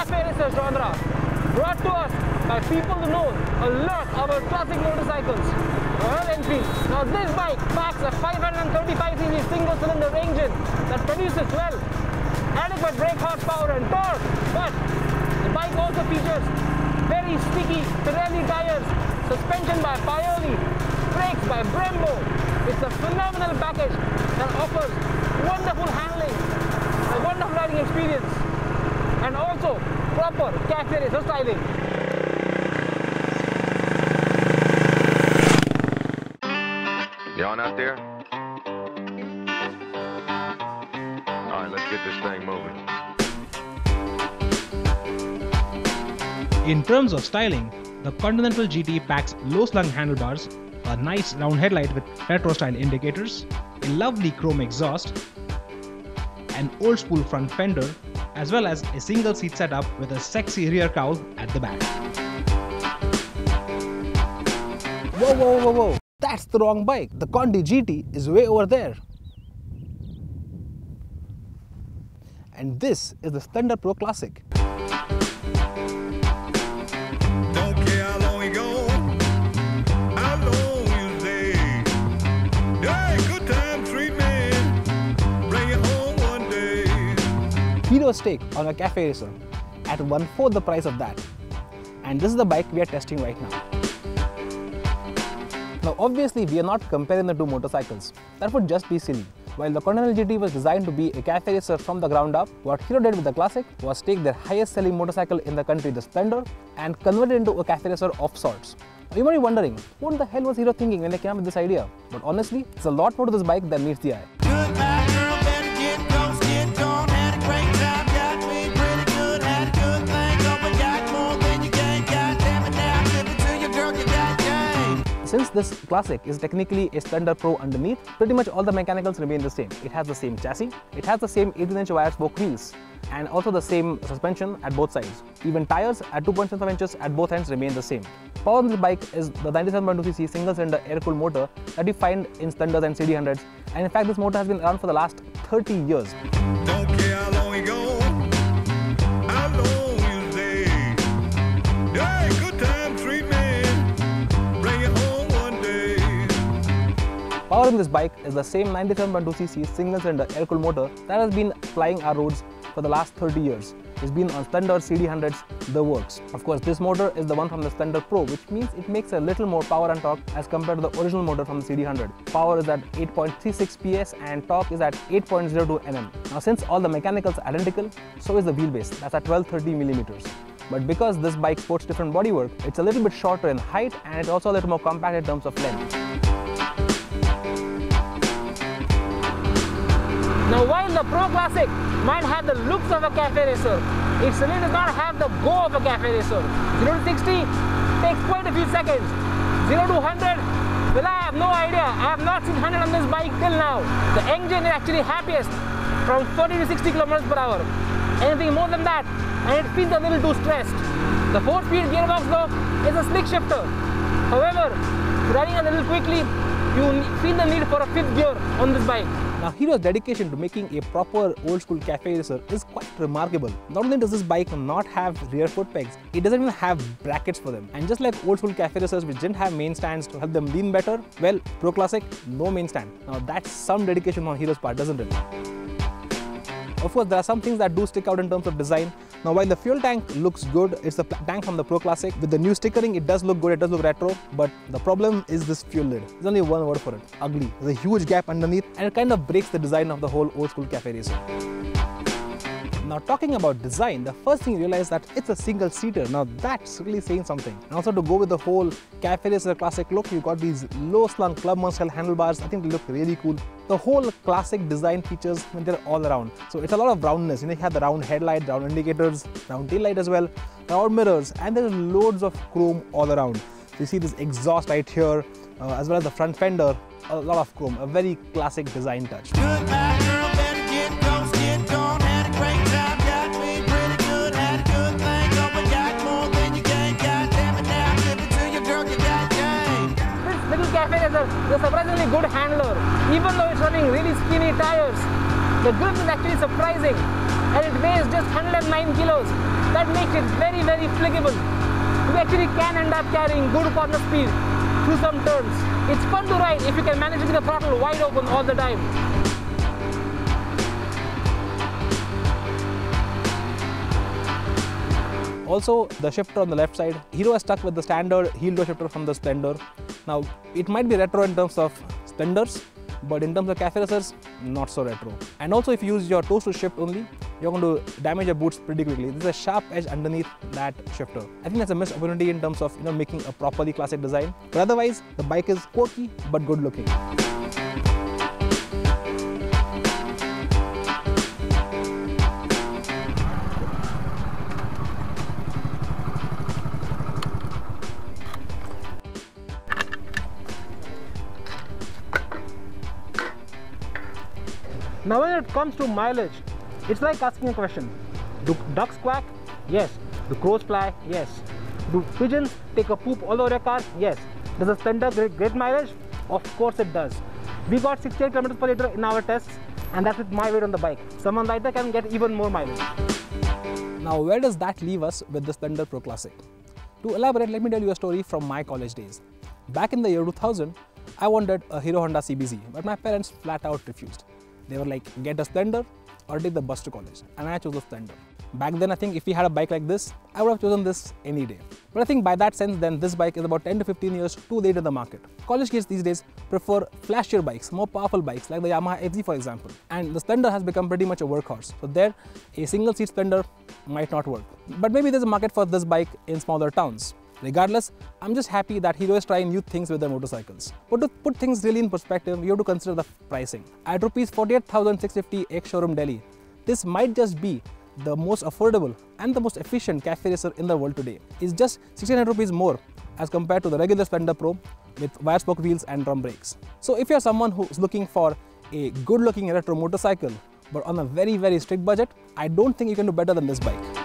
cafe racer genre, brought to us by people who know a lot about classic motorcycles. Royal Enfield. Now this bike packs a 535cc single-cylinder engine that produces, well, adequate brake horsepower and torque. But the bike also features very sticky Pirelli tires, suspension by Paoli, brakes by Brembo. It's a phenomenal package that offers wonderful handling, a wonderful riding experience, and also proper cafe racer styling. You on out there? All right, let's get this thing moving. In terms of styling, the Continental GT packs low-slung handlebars, a nice round headlight with retro-style indicators, a lovely chrome exhaust, an old-school front fender, as well as a single-seat setup with a sexy rear cowl at the back. Whoa, whoa, whoa, whoa! That's the wrong bike. The Conti GT is way over there. And this is the Splendor Pro Classic. Hero's take on a cafe racer at 1/4 the price of that. And this is the bike we are testing right now. Now obviously we are not comparing the two motorcycles. That would just be silly. While the Continental GT was designed to be a cafe racer from the ground up, what Hero did with the Classic was take their highest selling motorcycle in the country, the Splendor, and convert it into a cafe racer of sorts. Now, you might be wondering, what the hell was Hero thinking when they came up with this idea? But honestly, there's a lot more to this bike than meets the eye. Since this Classic is technically a Splendor Pro underneath, pretty much all the mechanicals remain the same. It has the same chassis, it has the same 18-inch wire spoke wheels, and also the same suspension at both sides. Even tires at 2.75 inches at both ends remain the same. Power on this bike is the 97.2cc single-cylinder air-cooled motor that you find in Splendors and CD100s, and in fact this motor has been around for the last 30 years. Don't care how long we go, how long you stay. Hey, good time treatment, bring it home one day. Powering this bike is the same 97.2cc single-cylinder air-cooled motor that has been plying our roads for the last 30 years. It's been on Splendor, CD100s, the works. Of course, this motor is the one from the Splendor Pro, which means it makes a little more power and torque as compared to the original motor from the CD100. Power is at 8.36 PS and torque is at 8.02 Nm. Now, since all the mechanicals are identical, so is the wheelbase. That's at 1230mm. But because this bike sports different bodywork, it's a little bit shorter in height and it's also a little more compact in terms of length. Now, while the Pro Classic might have the looks of a cafe racer, it certainly does not have the go of a cafe racer. 0 to 60 takes quite a few seconds. 0 to 100, well, I have no idea. I have not seen 100 on this bike till now. The engine is actually happiest from 40 to 60 kilometers per hour. Anything more than that, and it feels a little too stressed. The 4-speed gearbox though is a slick shifter. However, riding a little quickly, you feel the need for a 5th gear on this bike. Now, Hero's dedication to making a proper old-school cafe racer is quite remarkable. Not only does this bike not have rear foot pegs, it doesn't even have brackets for them. And just like old-school cafe racers which didn't have main stands to help them lean better, well, Pro Classic, no main stand. Now, that's some dedication on Hero's part, doesn't it? Of course, there are some things that do stick out in terms of design. Now, while the fuel tank looks good, it's the tank from the Pro Classic. With the new stickering, it does look good, it does look retro, but the problem is this fuel lid. There's only one word for it, ugly. There's a huge gap underneath and it kind of breaks the design of the whole old school cafe racer. Now, talking about design, the first thing you realize that it's a single-seater. Now, that's really saying something. And also to go with the whole cafe racer classic look, you've got these low-slung clubman style handlebars. I think they look really cool. The whole classic design features, they're all around. So it's a lot of roundness. You know, you have the round headlight, round indicators, round tail light as well, round mirrors, and there's loads of chrome all around. So you see this exhaust right here, as well as the front fender, a lot of chrome, a very classic design touch. Is a surprisingly good handler. Even though it's running really skinny tires, the grip is actually surprising and it weighs just 109 kilos. That makes it very, very flickable. You actually can end up carrying good corner speed through some turns. It's fun to ride if you can manage to keep the throttle wide open all the time. Also, the shifter on the left side, Hero has stuck with the standard heel toe shifter from the Splendor. Now, it might be retro in terms of Splendors, but in terms of cafe racers, not so retro. And also, if you use your toes to shift only, you're going to damage your boots pretty quickly. There's a sharp edge underneath that shifter. I think that's a missed opportunity in terms of making a properly classic design. But otherwise, the bike is quirky but good looking. Now when it comes to mileage, it's like asking a question. Do ducks quack? Yes. Do crows fly? Yes. Do pigeons take a poop all over your car? Yes. Does a Splendor get great mileage? Of course it does. We got 68 km per liter in our tests, and that's with my weight on the bike. Someone lighter can get even more mileage. Now where does that leave us with the Splendor Pro Classic? To elaborate, let me tell you a story from my college days. Back in the year 2000, I wanted a Hero Honda CBZ, but my parents flat out refused. They were like, get a Splendor or take the bus to college, and I chose a Splendor. Back then, I think if we had a bike like this, I would have chosen this any day. But I think by that sense, then this bike is about 10 to 15 years too late in the market. College kids these days prefer flashier bikes, more powerful bikes like the Yamaha FZ for example. And the Splendor has become pretty much a workhorse. So there, a single seat Splendor might not work. But maybe there's a market for this bike in smaller towns. Regardless, I'm just happy that Hero is trying new things with their motorcycles. But to put things really in perspective, you have to consider the pricing. At Rs 48,650 ex-showroom Delhi, this might just be the most affordable and the most efficient cafe racer in the world today. It's just 1,600 rupees more as compared to the regular Splendor Pro with wire spoke wheels and drum brakes. So if you're someone who's looking for a good looking retro motorcycle but on a very strict budget, I don't think you can do better than this bike.